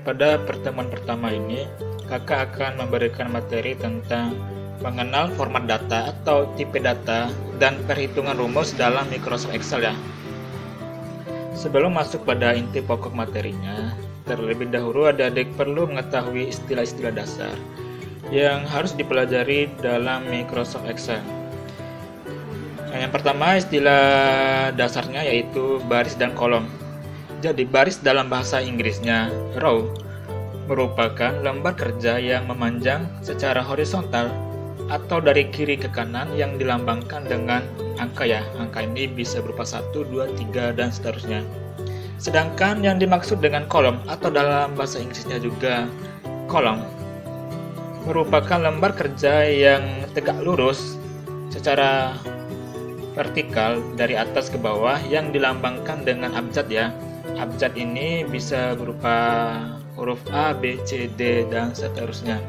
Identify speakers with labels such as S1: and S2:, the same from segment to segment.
S1: pada pertemuan pertama ini, kakak akan memberikan materi tentang mengenal format data atau tipe data dan perhitungan rumus dalam Microsoft Excel ya. Sebelum masuk pada inti pokok materinya, terlebih dahulu adik-adik perlu mengetahui istilah-istilah dasar yang harus dipelajari dalam Microsoft Excel. Yang pertama, istilah dasarnya yaitu baris dan kolom. Jadi baris dalam bahasa Inggrisnya row merupakan lembar kerja yang memanjang secara horizontal atau dari kiri ke kanan yang dilambangkan dengan angka ya. Angka ini bisa berupa 1, 2, 3 dan seterusnya. Sedangkan yang dimaksud dengan kolom atau dalam bahasa Inggrisnya juga kolom merupakan lembar kerja yang tegak lurus secara vertikal dari atas ke bawah yang dilambangkan dengan abjad ya. Abjad ini bisa berupa huruf A, B, C, D, dan seterusnya.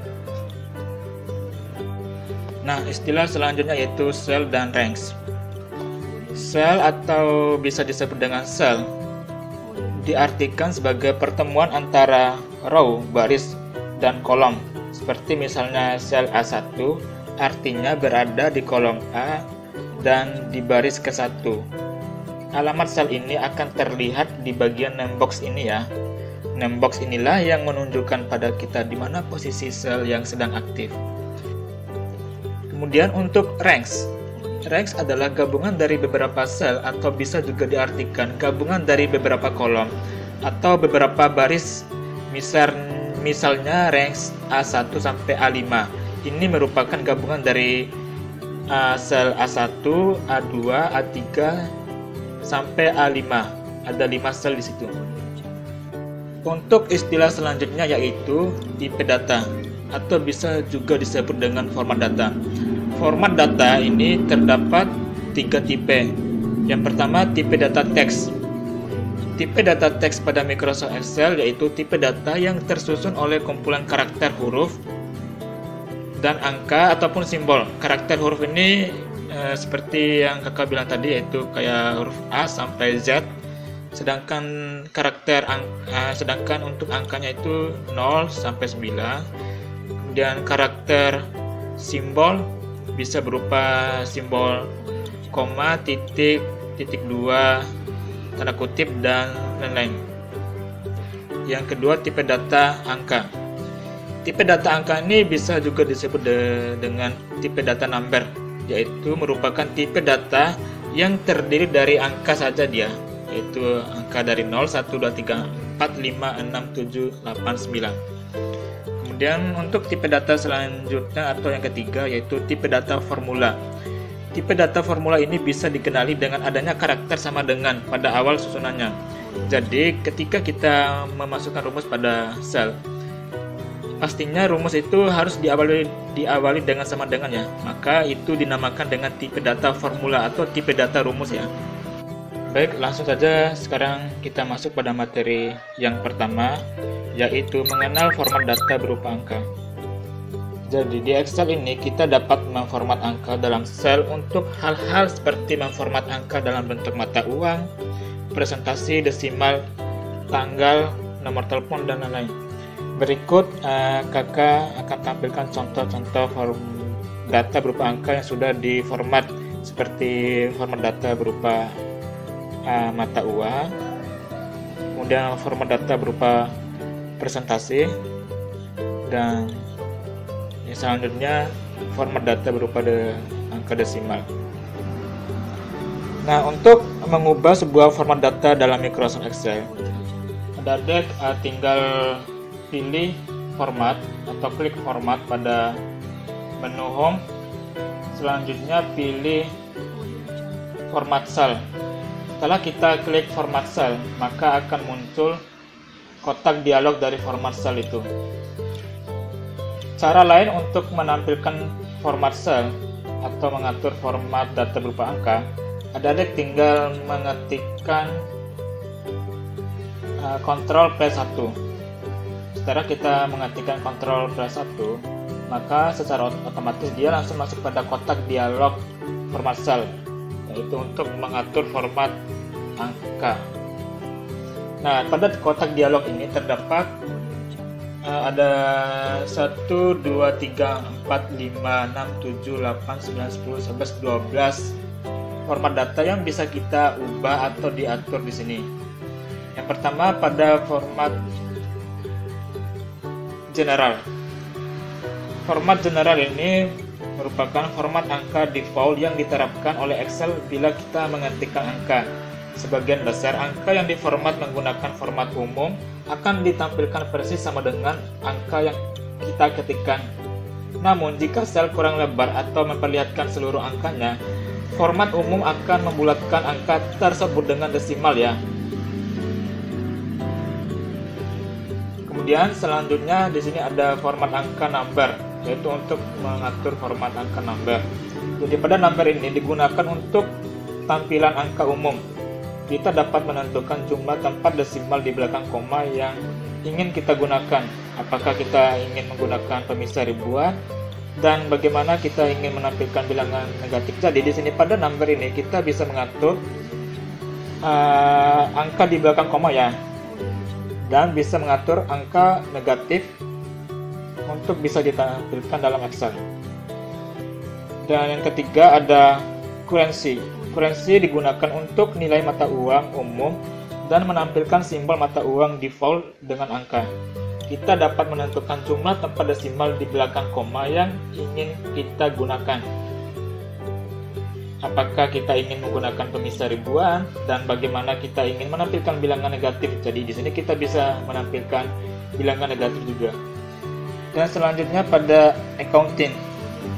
S1: Nah, istilah selanjutnya yaitu cell dan ranks. Cell atau bisa disebut dengan cell diartikan sebagai pertemuan antara row, baris, dan kolom. Seperti misalnya sel A1 artinya berada di kolom A dan di baris ke-1. Alamat sel ini akan terlihat di bagian name box ini ya. Name box inilah yang menunjukkan pada kita di mana posisi sel yang sedang aktif. Kemudian untuk ranks. Ranks adalah gabungan dari beberapa sel atau bisa juga diartikan gabungan dari beberapa kolom atau beberapa baris. Misalnya ranks A1 sampai A5. Ini merupakan gabungan dari sel A1, A2, A3 sampai A5. Ada 5 sel di situ. Untuk istilah selanjutnya yaitu tipe data atau bisa juga disebut dengan format data. Format data ini terdapat 3 tipe. Yang pertama, tipe data teks. Tipe data teks pada Microsoft Excel yaitu tipe data yang tersusun oleh kumpulan karakter huruf dan angka ataupun simbol. Karakter huruf ini seperti yang kakak bilang tadi yaitu kayak huruf A sampai Z. Sedangkan sedangkan untuk angkanya itu 0 sampai 9. Kemudian karakter simbol bisa berupa simbol koma, titik, titik 2, tanda kutip, dan lain-lain. Yang kedua, tipe data angka. Tipe data angka ini bisa juga disebut dengan tipe data number, yaitu merupakan tipe data yang terdiri dari angka saja dia, yaitu angka dari 0, 1, 2, 3, 4, 5, 6, 7, 8, 9. Kemudian untuk tipe data selanjutnya atau yang ketiga yaitu tipe data formula. Tipe data formula ini bisa dikenali dengan adanya karakter sama dengan pada awal susunannya. Jadi ketika kita memasukkan rumus pada sel, pastinya rumus itu harus diawali dengan sama dengan ya. Maka itu dinamakan dengan tipe data formula atau tipe data rumus ya. Baik, langsung saja sekarang kita masuk pada materi yang pertama, yaitu mengenal format data berupa angka. Jadi di Excel ini kita dapat memformat angka dalam sel untuk hal-hal seperti memformat angka dalam bentuk mata uang, presentasi, desimal, tanggal, nomor telepon, dan lain-lain. Berikut kakak akan tampilkan contoh-contoh form data berupa angka yang sudah diformat, seperti format data berupa mata uang, kemudian format data berupa presentasi, dan selanjutnya format data berupa angka desimal. Nah, untuk mengubah sebuah format data dalam Microsoft Excel, adik tinggal pilih format atau klik format pada menu home. Selanjutnya pilih format cell. Setelah kita klik format cell, maka akan muncul kotak dialog dari format cell itu. Cara lain untuk menampilkan format cell atau mengatur format data berupa angka, adik tinggal mengetikkan Ctrl plus 1. Setelah kita mengetikkan Ctrl plus 1, maka secara otomatis dia langsung masuk pada kotak dialog format cell, yaitu untuk mengatur format angka. Nah, pada kotak dialog ini terdapat ada 1, 2, 3, 4, 5, 6, 7, 8, 9, 10, 11, 12 format data yang bisa kita ubah atau diatur di sini. Yang pertama pada format general. Format general ini merupakan format angka default yang diterapkan oleh Excel bila kita mengetikkan angka. Sebagian besar angka yang diformat menggunakan format umum akan ditampilkan persis sama dengan angka yang kita ketikkan. Namun, jika sel kurang lebar atau memperlihatkan seluruh angkanya, format umum akan membulatkan angka tersebut dengan desimal ya. Kemudian selanjutnya di sini ada format angka number, yaitu untuk mengatur format angka number. Jadi pada number ini digunakan untuk tampilan angka umum. Kita dapat menentukan jumlah tempat desimal di belakang koma yang ingin kita gunakan. Apakah kita ingin menggunakan pemisah ribuan dan bagaimana kita ingin menampilkan bilangan negatif. Jadi di sini pada number ini kita bisa mengatur angka di belakang koma ya, dan bisa mengatur angka negatif untuk bisa ditampilkan dalam Excel. Dan yang ketiga ada currency. Currency digunakan untuk nilai mata uang umum dan menampilkan simbol mata uang default dengan angka. Kita dapat menentukan jumlah tempat desimal di belakang koma yang ingin kita gunakan. Apakah kita ingin menggunakan pemisah ribuan dan bagaimana kita ingin menampilkan bilangan negatif. Jadi di sini kita bisa menampilkan bilangan negatif juga. Dan selanjutnya pada accounting.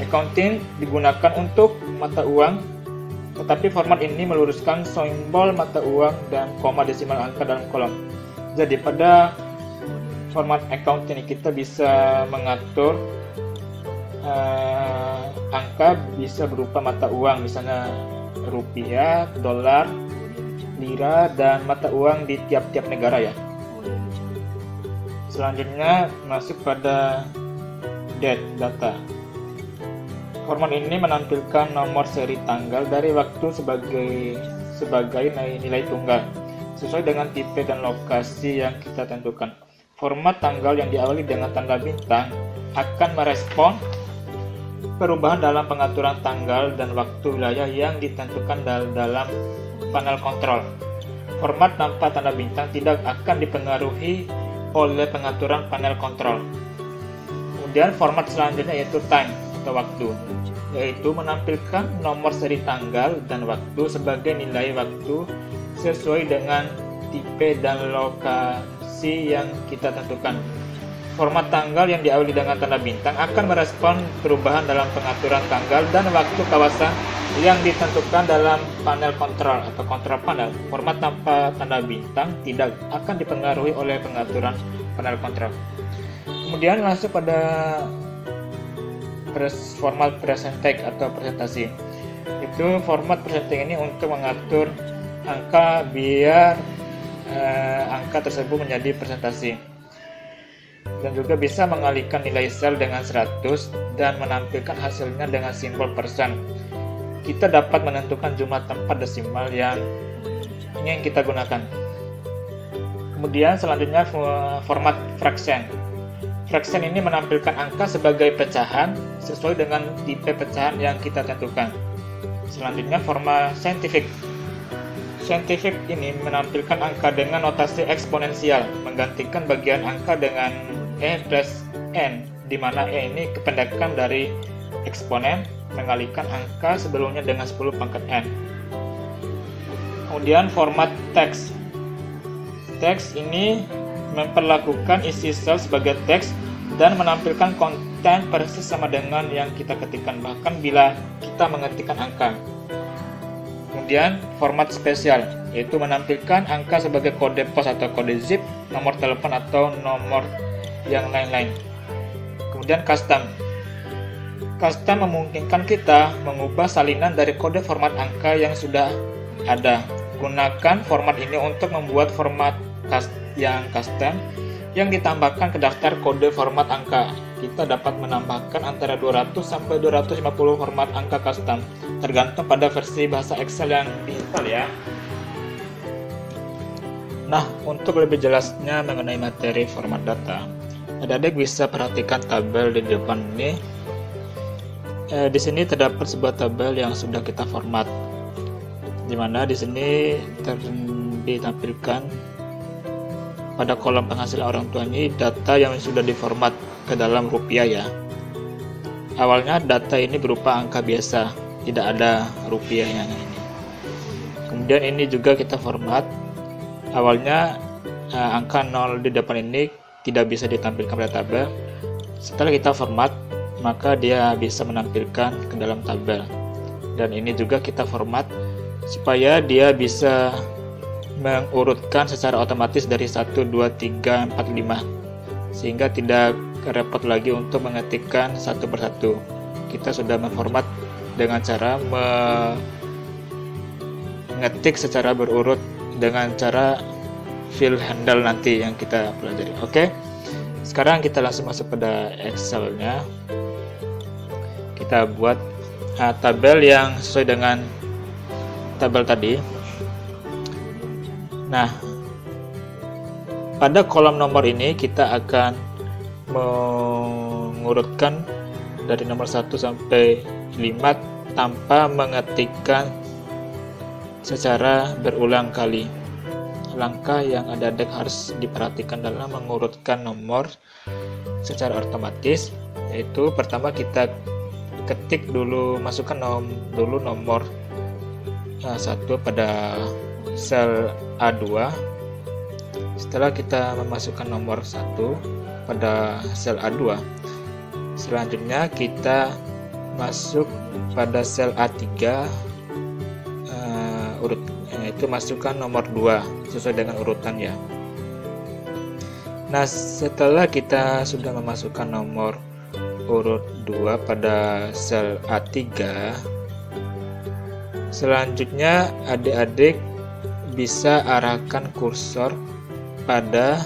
S1: Accounting digunakan untuk mata uang, tetapi format ini meluruskan simbol mata uang dan koma desimal angka dalam kolom. Jadi pada format accounting ini kita bisa mengatur angka bisa berupa mata uang, misalnya rupiah, dolar, lira, dan mata uang di tiap-tiap negara ya. Selanjutnya masuk pada date data. Format ini menampilkan nomor seri tanggal dari waktu sebagai nilai tunggal sesuai dengan tipe dan lokasi yang kita tentukan. Format tanggal yang diawali dengan tanda bintang akan merespon perubahan dalam pengaturan tanggal dan waktu wilayah yang ditentukan dalam panel kontrol. Format tanpa tanda bintang tidak akan dipengaruhi oleh pengaturan panel kontrol. Kemudian format selanjutnya yaitu time atau waktu, yaitu menampilkan nomor seri tanggal dan waktu sebagai nilai waktu sesuai dengan tipe dan lokasi yang kita tentukan. Format tanggal yang diawali dengan tanda bintang akan merespon perubahan dalam pengaturan tanggal dan waktu kawasan yang ditentukan dalam panel kontrol atau kontrol panel. Format tanpa tanda bintang tidak akan dipengaruhi oleh pengaturan panel kontrol. Kemudian masuk pada format present text atau presentasi. Itu format presenting ini untuk mengatur angka biar angka tersebut menjadi presentasi, dan juga bisa mengalihkan nilai sel dengan 100 dan menampilkan hasilnya dengan simbol persen. Kita dapat menentukan jumlah tempat desimal yang ingin kita gunakan. Kemudian selanjutnya format fraction. Fraction ini menampilkan angka sebagai pecahan sesuai dengan tipe pecahan yang kita tentukan. Selanjutnya format scientific. Scientific ini menampilkan angka dengan notasi eksponensial, menggantikan bagian angka dengan E plus N, di mana E ini kependekan dari eksponen, mengalihkan angka sebelumnya dengan 10 pangkat N. Kemudian format teks. Teks ini memperlakukan isi sel sebagai teks dan menampilkan konten persis sama dengan yang kita ketikkan, bahkan bila kita mengetikkan angka. Kemudian format spesial, yaitu menampilkan angka sebagai kode pos atau kode zip, nomor telepon atau nomor yang lain-lain. Kemudian custom. Custom memungkinkan kita mengubah salinan dari kode format angka yang sudah ada. Gunakan format ini untuk membuat format yang custom yang ditambahkan ke daftar kode format angka. Kita dapat menambahkan antara 200 sampai 250 format angka custom, tergantung pada versi bahasa Excel yang diinstal ya. Nah, untuk lebih jelasnya mengenai materi format data, Adik-adik bisa perhatikan tabel di depan ini. Di sini terdapat sebuah tabel yang sudah kita format, di mana di sini ditampilkan pada kolom penghasilan orang tua ini data yang sudah diformat ke dalam rupiah ya. Awalnya data ini berupa angka biasa, tidak ada rupiahnya ini. Kemudian ini juga kita format. Awalnya angka 0 di depan ini tidak bisa ditampilkan pada tabel. Setelah kita format, maka dia bisa menampilkan ke dalam tabel. Dan ini juga kita format supaya dia bisa mengurutkan secara otomatis dari 1, 2, 3, 4, 5, sehingga tidak repot lagi untuk mengetikkan satu persatu. Kita sudah memformat dengan cara mengetik secara berurut dengan cara fill handle nanti yang kita pelajari. Oke, sekarang kita langsung masuk pada Excel-nya. Kita buat tabel yang sesuai dengan tabel tadi. Nah, pada kolom nomor ini kita akan mengurutkan dari nomor 1 sampai 5 tanpa mengetikkan secara berulang kali. Langkah yang adik-adik harus diperhatikan dalam mengurutkan nomor secara otomatis, yaitu pertama kita ketik dulu, masukkan dulu nomor 1 pada sel A2. Setelah kita memasukkan nomor 1 pada sel A2, selanjutnya kita masuk pada sel A3, itu masukkan nomor 2 sesuai dengan urutan ya. Nah, setelah kita sudah memasukkan nomor urut 2 pada sel A3, selanjutnya adik-adik bisa arahkan kursor pada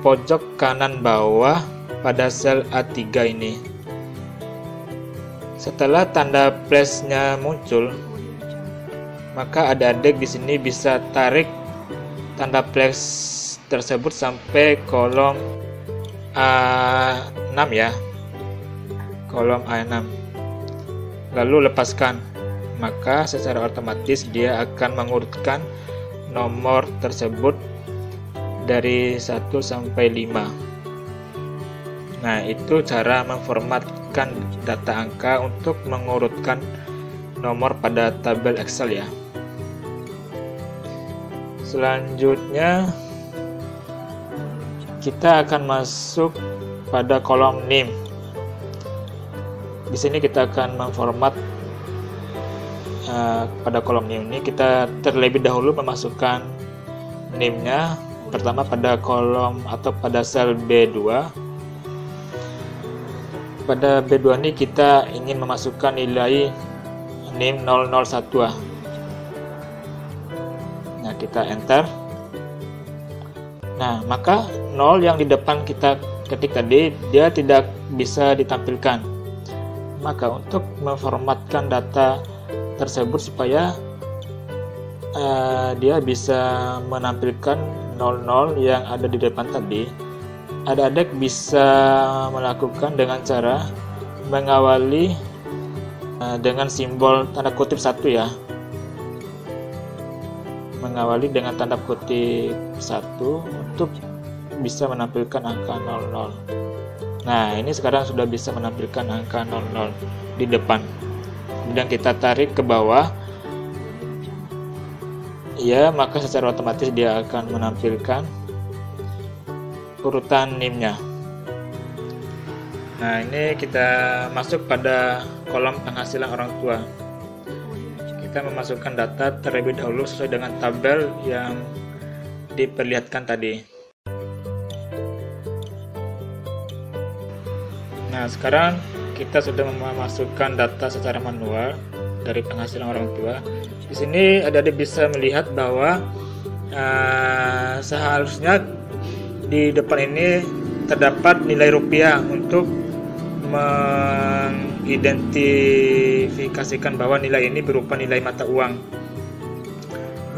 S1: pojok kanan bawah pada sel A3 ini. Setelah tanda plus-nya muncul, maka adik-adik di sini bisa tarik tanda plus tersebut sampai kolom A6 ya. Kolom A6. Lalu lepaskan. Maka secara otomatis dia akan mengurutkan nomor tersebut dari 1 sampai 5. Nah, itu cara memformatkan data angka untuk mengurutkan nomor pada tabel Excel ya. Selanjutnya kita akan masuk pada kolom NIM. Di sini kita akan memformat pada kolom NIM ini. Kita terlebih dahulu memasukkan NIM-nya pertama pada kolom atau pada sel B2. Pada B2 ini kita ingin memasukkan nilai NIM 001. Nah, kita enter. Nah, maka 0 yang di depan kita ketik tadi dia tidak bisa ditampilkan. Maka untuk memformatkan data tersebut supaya dia bisa menampilkan 00 yang ada di depan tadi, adik-adik bisa melakukan dengan cara mengawali dengan simbol tanda kutip 1 ya. Mengawali dengan tanda kutip 1 untuk bisa menampilkan angka 00. Nah, ini sekarang sudah bisa menampilkan angka 00 di depan. Kemudian kita tarik ke bawah. Ya, maka secara otomatis dia akan menampilkan urutan NIM-nya. Nah, ini kita masuk pada kolom penghasilan orang tua. Kita memasukkan data terlebih dahulu sesuai dengan tabel yang diperlihatkan tadi. Nah, sekarang kita sudah memasukkan data secara manual dari penghasilan orang tua. Di sini adik-adik bisa melihat bahwa seharusnya di depan ini terdapat nilai rupiah untuk mengidentifikasikan bahwa nilai ini berupa nilai mata uang.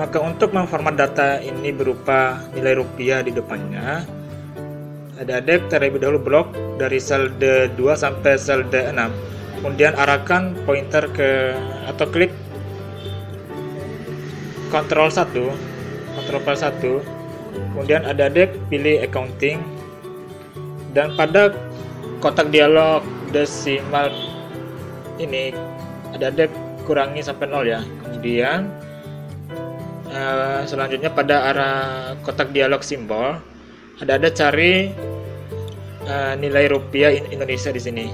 S1: Maka untuk memformat data ini berupa nilai rupiah di depannya, adik-adik terlebih dahulu blok dari sel D2 sampai sel D6, kemudian arahkan pointer ke atau klik Ctrl 1, kemudian adik-adik pilih accounting, dan pada kotak dialog desimal ini adik-adik kurangi sampai 0 ya. Kemudian selanjutnya pada arah kotak dialog simbol ada cari nilai rupiah Indonesia di sini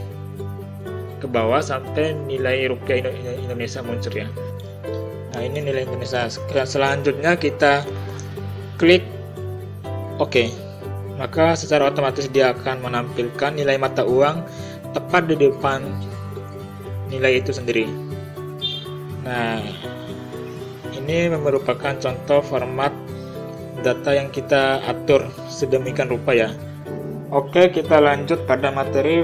S1: ke bawah sampai nilai rupiah Indonesia muncul ya. Nah, ini nilai Indonesia. Selanjutnya kita klik OK. Maka secara otomatis dia akan menampilkan nilai mata uang tepat di depan nilai itu sendiri. Nah, ini merupakan contoh format data yang kita atur sedemikian rupa ya. Oke, kita lanjut pada materi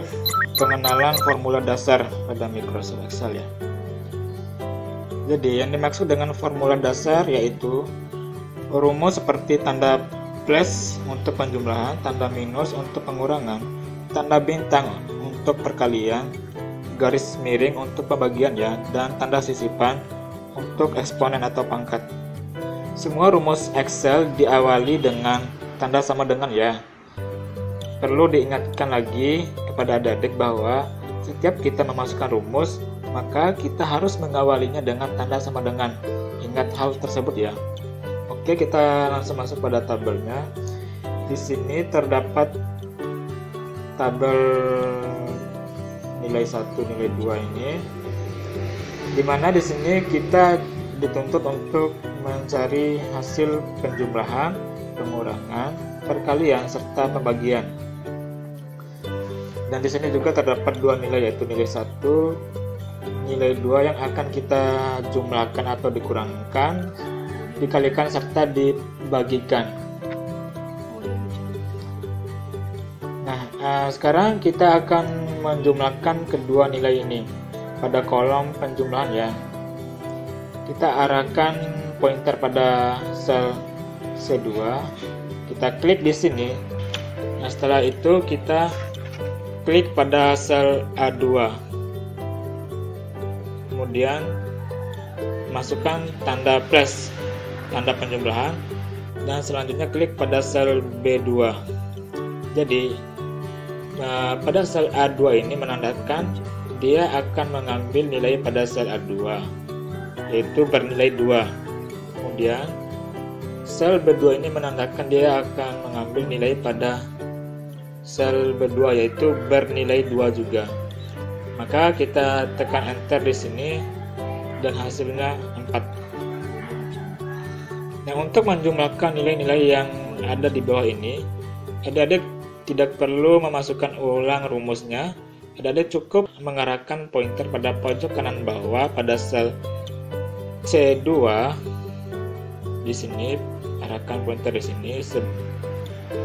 S1: pengenalan formula dasar pada Microsoft Excel ya. Jadi yang dimaksud dengan formula dasar yaitu rumus seperti tanda plus untuk penjumlahan, tanda minus untuk pengurangan, tanda bintang untuk perkalian, garis miring untuk pembagian ya, dan tanda sisipan untuk eksponen atau pangkat. Semua rumus Excel diawali dengan tanda sama dengan ya. Perlu diingatkan lagi kepada adik-adik bahwa setiap kita memasukkan rumus, maka kita harus mengawalinya dengan tanda sama dengan. Ingat hal tersebut ya. Oke, kita langsung masuk pada tabelnya. Di sini terdapat tabel nilai 1, nilai 2 ini, dimana di sini kita dituntut untuk mencari hasil penjumlahan, pengurangan, perkalian, serta pembagian. Dan di sini juga terdapat dua nilai, yaitu nilai 1, nilai 2 yang akan kita jumlahkan atau dikurangkan, dikalikan, serta dibagikan. Nah, sekarang kita akan menjumlahkan kedua nilai ini pada kolom penjumlahan ya. Kita arahkan pointer pada sel C2, kita klik di sini. Nah, setelah itu kita klik pada sel A2, kemudian masukkan tanda plus, tanda penjumlahan, dan selanjutnya klik pada sel B2. Jadi pada sel A2 ini menandakan dia akan mengambil nilai pada sel A2, yaitu bernilai 2. Kemudian sel B2 ini menandakan dia akan mengambil nilai pada sel B2, yaitu bernilai 2 juga. Maka kita tekan enter di sini dan hasilnya 4. Nah, untuk menjumlahkan nilai-nilai yang ada di bawah ini, adik-adik tidak perlu memasukkan ulang rumusnya. Adik-adik cukup mengarahkan pointer pada pojok kanan bawah pada sel C2 di sini, arahkan pointer di sini.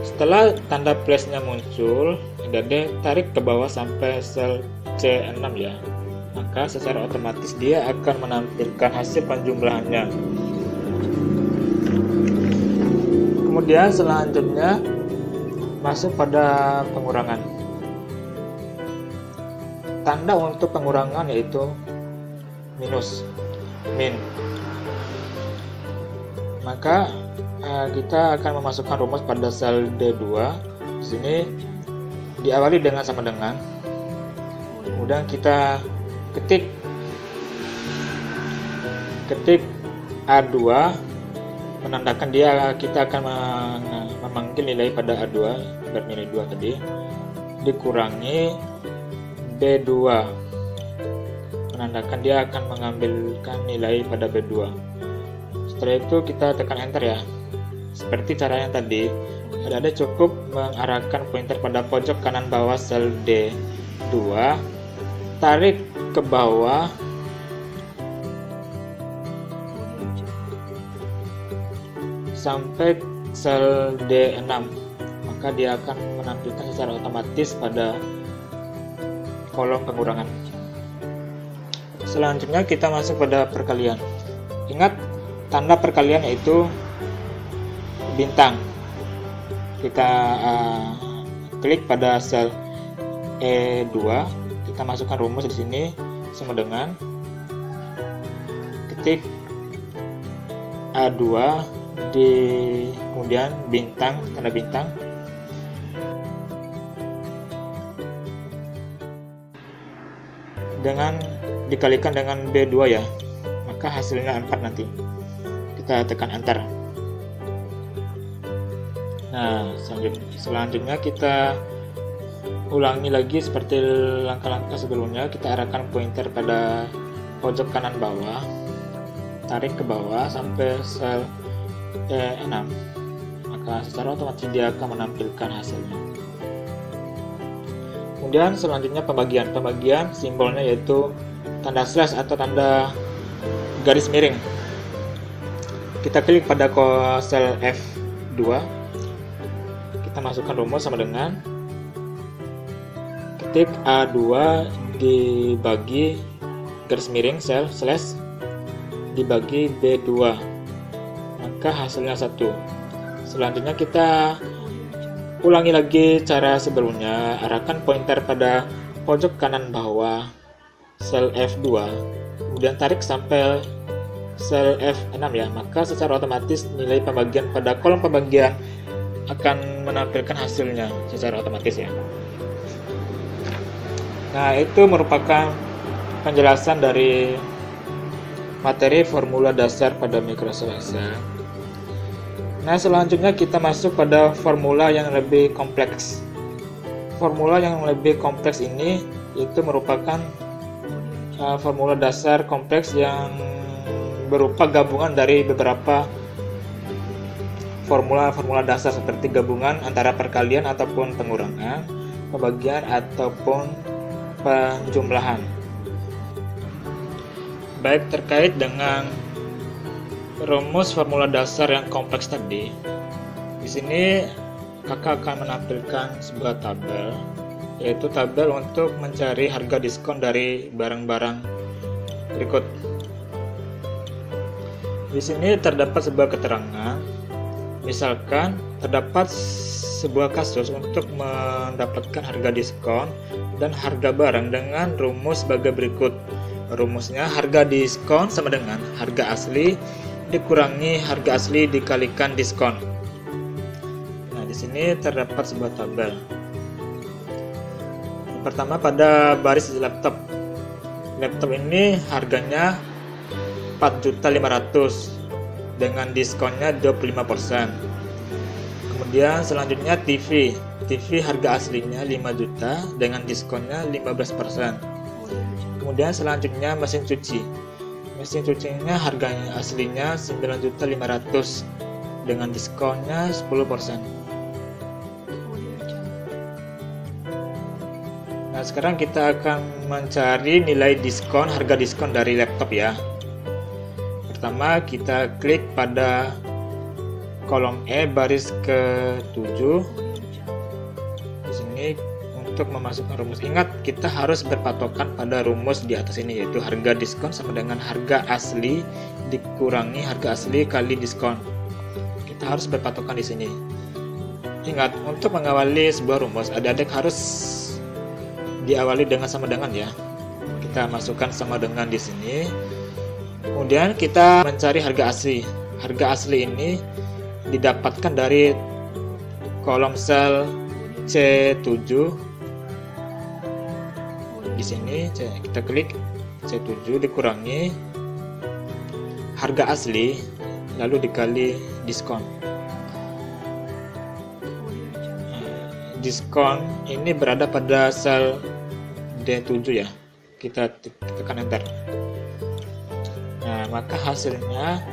S1: Setelah tanda plusnya muncul, adik-adik tarik ke bawah sampai sel C6 ya. Maka secara otomatis dia akan menampilkan hasil penjumlahannya. Kemudian selanjutnya masuk pada pengurangan. Tanda untuk pengurangan yaitu minus, min. Maka kita akan memasukkan rumus pada sel D2. Di sini diawali dengan sama dengan. Kemudian kita ketik A2, menandakan kita akan memanggil nilai pada A2 bernilai 2 tadi, dikurangi B2, menandakan dia akan mengambilkan nilai pada B2. Setelah itu kita tekan enter ya. Seperti cara yang tadi, ada cukup mengarahkan pointer pada pojok kanan bawah sel D2, tarik ke bawah sampai sel D6, maka dia akan menampilkan secara otomatis pada kolom pengurangan. Selanjutnya kita masuk pada perkalian. Ingat, tanda perkalian yaitu bintang. Kita klik pada sel E2, kita masukkan rumus di sini sama dengan ketik A2 di kemudian bintang, tanda bintang, dengan dikalikan dengan B2 ya, maka hasilnya 4 nanti. Kita tekan enter. Nah, selanjutnya kita ulangi lagi seperti langkah-langkah sebelumnya. Kita arahkan pointer pada pojok kanan bawah, tarik ke bawah sampai sel E6, maka secara otomatis dia akan menampilkan hasilnya. Kemudian selanjutnya pembagian simbolnya yaitu tanda slash atau tanda garis miring. Kita klik pada sel F2, kita masukkan rumus sama dengan ketik A2 dibagi garis miring sel slash dibagi B2, maka hasilnya 1. Selanjutnya kita ulangi lagi cara sebelumnya, arahkan pointer pada pojok kanan bawah sel F2, kemudian tarik sampai sel F6 ya, maka secara otomatis nilai pembagian pada kolom pembagian akan menampilkan hasilnya secara otomatis ya. Nah, itu merupakan penjelasan dari materi formula dasar pada Microsoft Excel. Nah, selanjutnya kita masuk pada formula yang lebih kompleks. Formula yang lebih kompleks ini itu merupakan formula dasar kompleks yang berupa gabungan dari beberapa formula dasar seperti gabungan antara perkalian ataupun pengurangan, pembagian ataupun penjumlahan. Baik terkait dengan rumus formula dasar yang kompleks tadi, di sini kakak akan menampilkan sebuah tabel, yaitu tabel untuk mencari harga diskon dari barang-barang berikut. Di sini terdapat sebuah keterangan, misalkan terdapat sebuah kasus untuk mendapatkan harga diskon dan harga barang dengan rumus sebagai berikut. Rumusnya harga diskon sama dengan harga asli dikurangi harga asli dikalikan diskon. Nah, di sini terdapat sebuah tabel. Yang pertama pada baris laptop. Laptop ini harganya 4.500.000 dengan diskonnya 25%. Kemudian selanjutnya TV harga aslinya 5 juta dengan diskonnya 15%. Kemudian selanjutnya mesin cucinya harganya aslinya 9.500.000 dengan diskonnya 10%. Nah, sekarang kita akan mencari nilai diskon, harga diskon dari laptop ya. Pertama kita klik pada kolom E baris ke-7. Di sini untuk memasukkan rumus, ingat kita harus berpatokan pada rumus di atas ini, yaitu harga diskon sama dengan harga asli dikurangi harga asli kali diskon. Kita harus berpatokan di sini. Ingat, untuk mengawali sebuah rumus, adik-adik harus diawali dengan sama dengan ya. Kita masukkan sama dengan di sini. Kemudian kita mencari harga asli. Harga asli ini didapatkan dari kolom sel C7. Di sini kita klik C7 dikurangi harga asli lalu dikali diskon. Diskon ini berada pada sel D7 ya. Kita tekan enter. Nah, maka hasilnya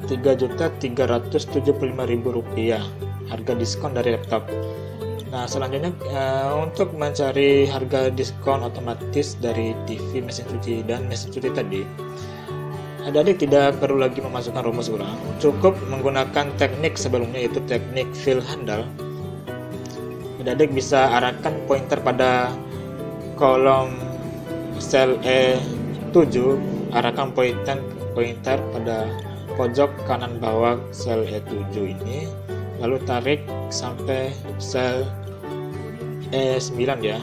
S1: Rp3.375.000 harga diskon dari laptop. Nah, selanjutnya untuk mencari harga diskon otomatis dari TV, mesin cuci, dan mesin cuci tadi, adik-adik tidak perlu lagi memasukkan rumus ulang, cukup menggunakan teknik sebelumnya, yaitu teknik fill handle. Adik-adik bisa arahkan pointer pada kolom sel E7, arahkan pointer pada pojok kanan bawah sel E7 ini, lalu tarik sampai sel E9 ya.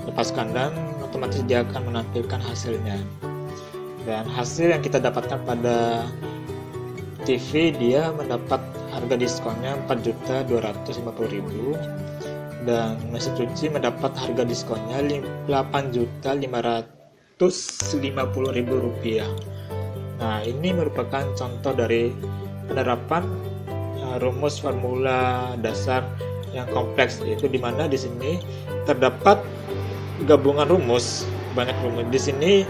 S1: Lepaskan dan otomatis dia akan menampilkan hasilnya. Dan hasil yang kita dapatkan pada TV, dia mendapat harga diskonnya 4.250.000 dan mesin cuci mendapat harga diskonnya 8.550.000 rupiah. Nah, ini merupakan contoh dari penerapan rumus formula dasar yang kompleks, yaitu dimana di sini terdapat gabungan rumus, banyak rumus. Di sini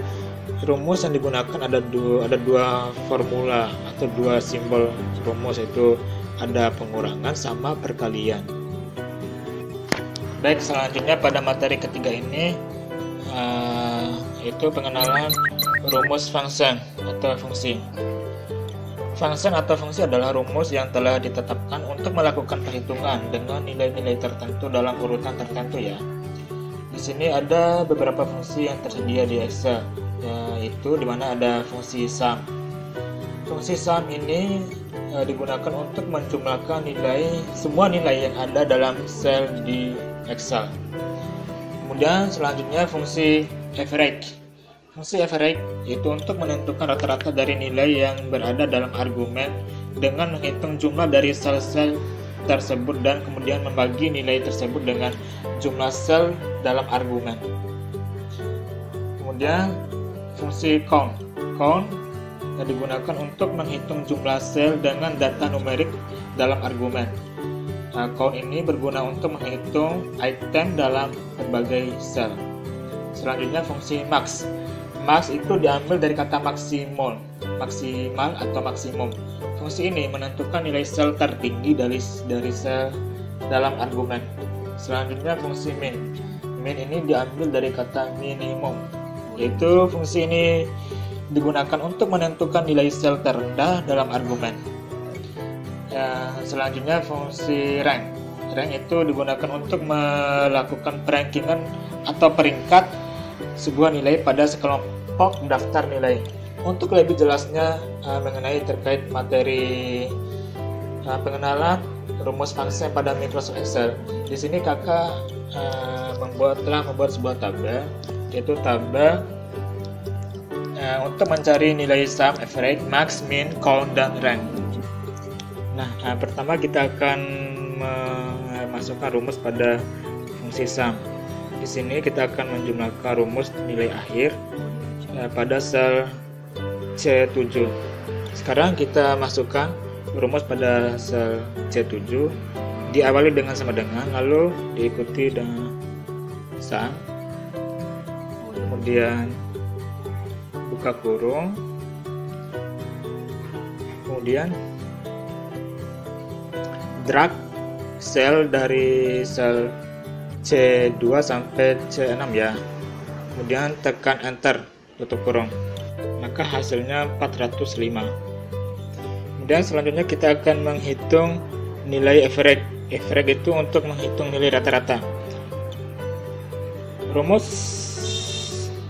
S1: rumus yang digunakan ada dua formula atau dua simbol rumus, yaitu ada pengurangan sama perkalian. Baik, selanjutnya pada materi ketiga ini itu pengenalan rumus function atau fungsi. Function atau fungsi adalah rumus yang telah ditetapkan untuk melakukan perhitungan dengan nilai-nilai tertentu dalam urutan tertentu ya. Di sini ada beberapa fungsi yang tersedia di Excel, yaitu dimana ada fungsi sum. Fungsi sum ini digunakan untuk menjumlahkan semua nilai yang ada dalam sel di Excel. Kemudian selanjutnya fungsi average. Fungsi average itu untuk menentukan rata-rata dari nilai yang berada dalam argumen dengan menghitung jumlah dari sel-sel tersebut dan kemudian membagi nilai tersebut dengan jumlah sel dalam argumen. Kemudian fungsi count. Count digunakan untuk menghitung jumlah sel dengan data numerik dalam argumen. Count ini berguna untuk menghitung item dalam berbagai sel. Selanjutnya fungsi max. Max itu diambil dari kata maksimal atau maksimum. Fungsi ini menentukan nilai sel tertinggi dari sel dalam argumen. Selanjutnya fungsi min. Min ini diambil dari kata minimum, yaitu fungsi ini digunakan untuk menentukan nilai sel terendah dalam argumen. Selanjutnya fungsi rank. Rank itu digunakan untuk melakukan perankingan atau peringkat sebuah nilai pada sekelompok daftar nilai. Untuk lebih jelasnya mengenai terkait materi pengenalan rumus function pada Microsoft Excel, di sini kakak telah membuat sebuah tabel, yaitu tabel untuk mencari nilai sum, average, max, min, count, dan rank. Nah, pertama kita akan memasukkan rumus pada fungsi sum. Di sini kita akan menjumlahkan rumus nilai akhir pada sel C7. Sekarang kita masukkan rumus pada sel C7, diawali dengan sama dengan, lalu diikuti dengan sum, kemudian buka kurung, kemudian drag sel dari sel C2 sampai C6 ya, kemudian tekan enter, tutup kurung, maka hasilnya 405. Kemudian selanjutnya kita akan menghitung nilai average. Average itu untuk menghitung nilai rata-rata. Rumus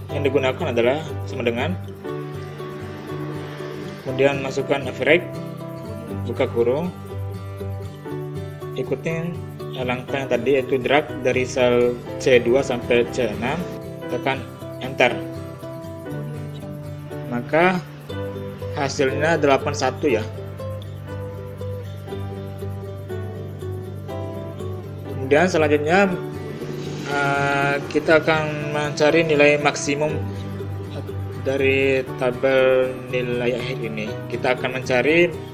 S1: yang digunakan adalah sama dengan, kemudian masukkan average, buka kurung, ikutin langkah yang tadi, yaitu drag dari sel C2 sampai C6, tekan enter, maka hasilnya 81 ya. Kemudian selanjutnya kita akan mencari nilai maksimum dari tabel nilai akhir ini. Kita akan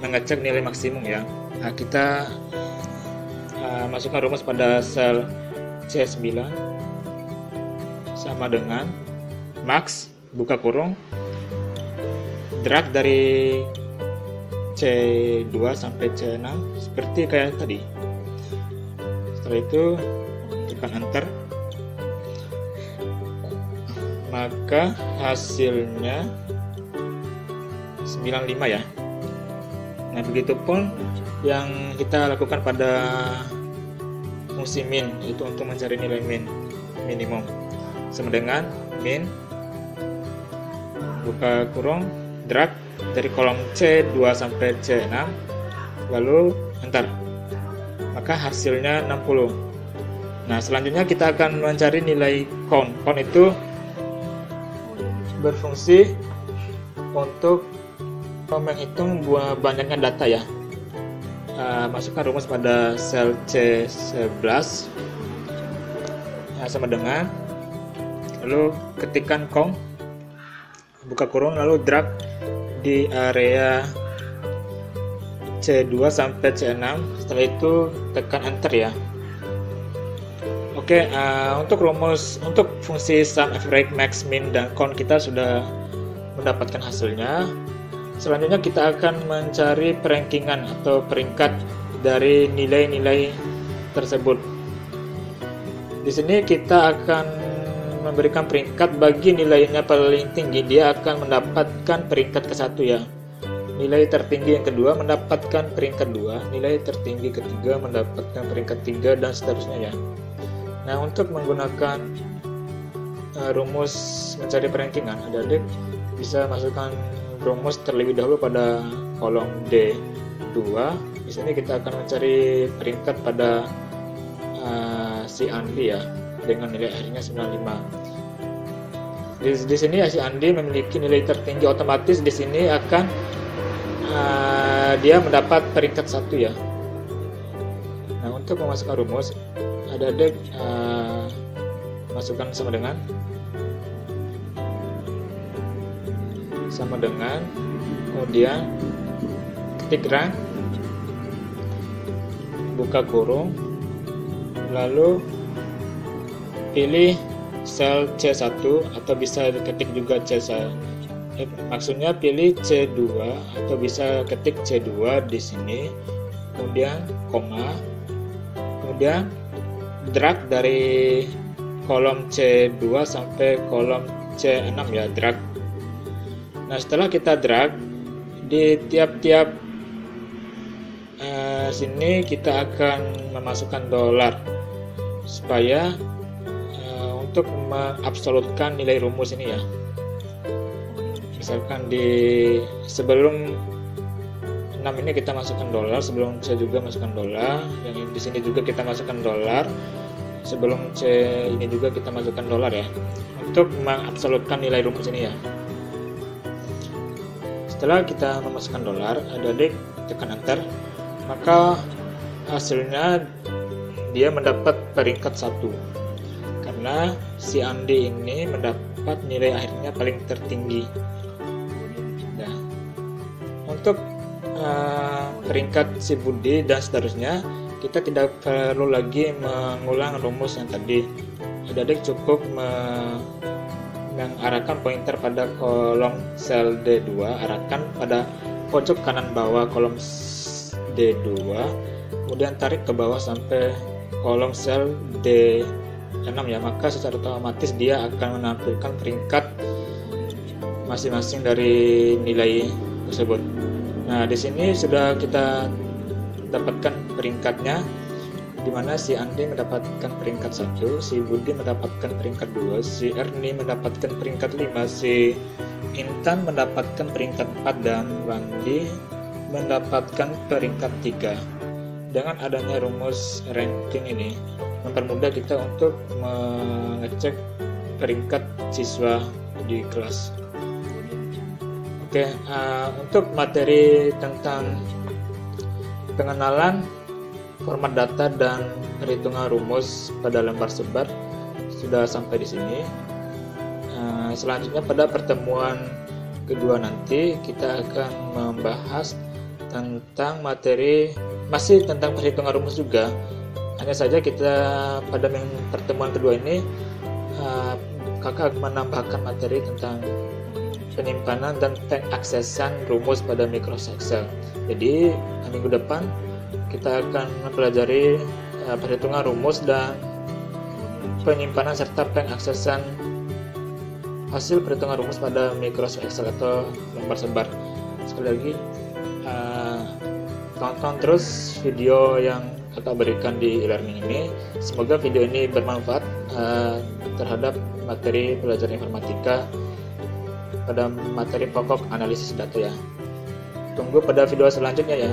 S1: mengecek nilai maksimum ya. Nah, kita masukkan rumus pada sel C9 sama dengan max, buka kurung, drag dari C2 sampai C6 seperti kayak tadi. Setelah itu tekan enter, maka hasilnya 95 ya. Nah, begitupun yang kita lakukan pada fungsi min, itu untuk mencari nilai minimum, sama dengan min, buka kurung, drag dari kolom C2 sampai C6, lalu enter, maka hasilnya 60. Nah, selanjutnya kita akan mencari nilai count. Count itu berfungsi untuk menghitung banyaknya data ya. Masukkan rumus pada sel C11 sama dengan, lalu ketikkan count, buka kurung, lalu drag di area C2 sampai C6. Setelah itu tekan enter ya. Oke, untuk fungsi sum, average, max, min, dan count kita sudah mendapatkan hasilnya. Selanjutnya kita akan mencari perankingan atau peringkat dari nilai-nilai tersebut. Di sini kita akan memberikan peringkat bagi nilainya paling tinggi, dia akan mendapatkan peringkat ke-1 ya. Nilai tertinggi yang kedua mendapatkan peringkat 2, nilai tertinggi ketiga mendapatkan peringkat 3, dan seterusnya ya. Nah, untuk menggunakan rumus mencari perankingan, adik-adik bisa masukkan rumus terlebih dahulu pada kolom D2. Di sini kita akan mencari peringkat pada si Andi ya, dengan nilai akhirnya 95. Di sini si Andi memiliki nilai tertinggi, otomatis di sini akan dia mendapat peringkat 1 ya. Nah, untuk memasukkan rumus, adik-adik masukkan sama dengan, kemudian ketik rank, buka kurung, lalu pilih sel C1 atau bisa ketik juga C1. Maksudnya pilih C2 atau bisa ketik C2 di sini, kemudian koma, kemudian drag dari kolom C2 sampai kolom C6 ya, drag. Nah, setelah kita drag di tiap-tiap sini kita akan memasukkan dolar supaya untuk mengabsolutkan nilai rumus ini ya. Misalkan di sebelum 6 ini kita masukkan dolar, sebelum C juga masukkan dolar, yang di sini juga kita masukkan dolar, sebelum C ini juga kita masukkan dolar ya, untuk mengabsolutkan nilai rumus ini ya. Setelah kita memasukkan dolar, adik-adik tekan enter, maka hasilnya dia mendapat peringkat 1 karena si Andi ini mendapat nilai akhirnya paling tertinggi. Nah, untuk peringkat si Budi dan seterusnya, kita tidak perlu lagi mengulang rumus yang tadi. Adik-adik cukup mengarahkan pointer pada kolom sel D2, arahkan pada pojok kanan bawah kolom D2, kemudian tarik ke bawah sampai kolom sel D6 ya, maka secara otomatis dia akan menampilkan peringkat masing-masing dari nilai tersebut. Nah, di sini sudah kita dapatkan peringkatnya, di mana si Andi mendapatkan peringkat 1, si Budi mendapatkan peringkat 2, si Erni mendapatkan peringkat 5, si Intan mendapatkan peringkat 4, dan Wandi mendapatkan peringkat 3. Dengan adanya rumus ranking ini mempermudah kita untuk mengecek peringkat siswa di kelas. Oke, untuk materi tentang pengenalan format data dan perhitungan rumus pada lembar sebar sudah sampai di sini. Selanjutnya pada pertemuan kedua nanti kita akan membahas tentang materi masih tentang perhitungan rumus juga. Hanya saja kita pada pertemuan kedua ini kakak menambahkan materi tentang penyimpanan dan pengaksesan rumus pada Microsoft Excel. Jadi minggu depan kita akan mempelajari perhitungan rumus dan penyimpanan serta pengaksesan hasil perhitungan rumus pada Microsoft Excel atau lembar sebar. Sekali lagi tonton terus video yang kakak berikan di e-learning ini. Semoga video ini bermanfaat terhadap materi pelajaran informatika pada materi pokok analisis data ya. Tunggu pada video selanjutnya ya.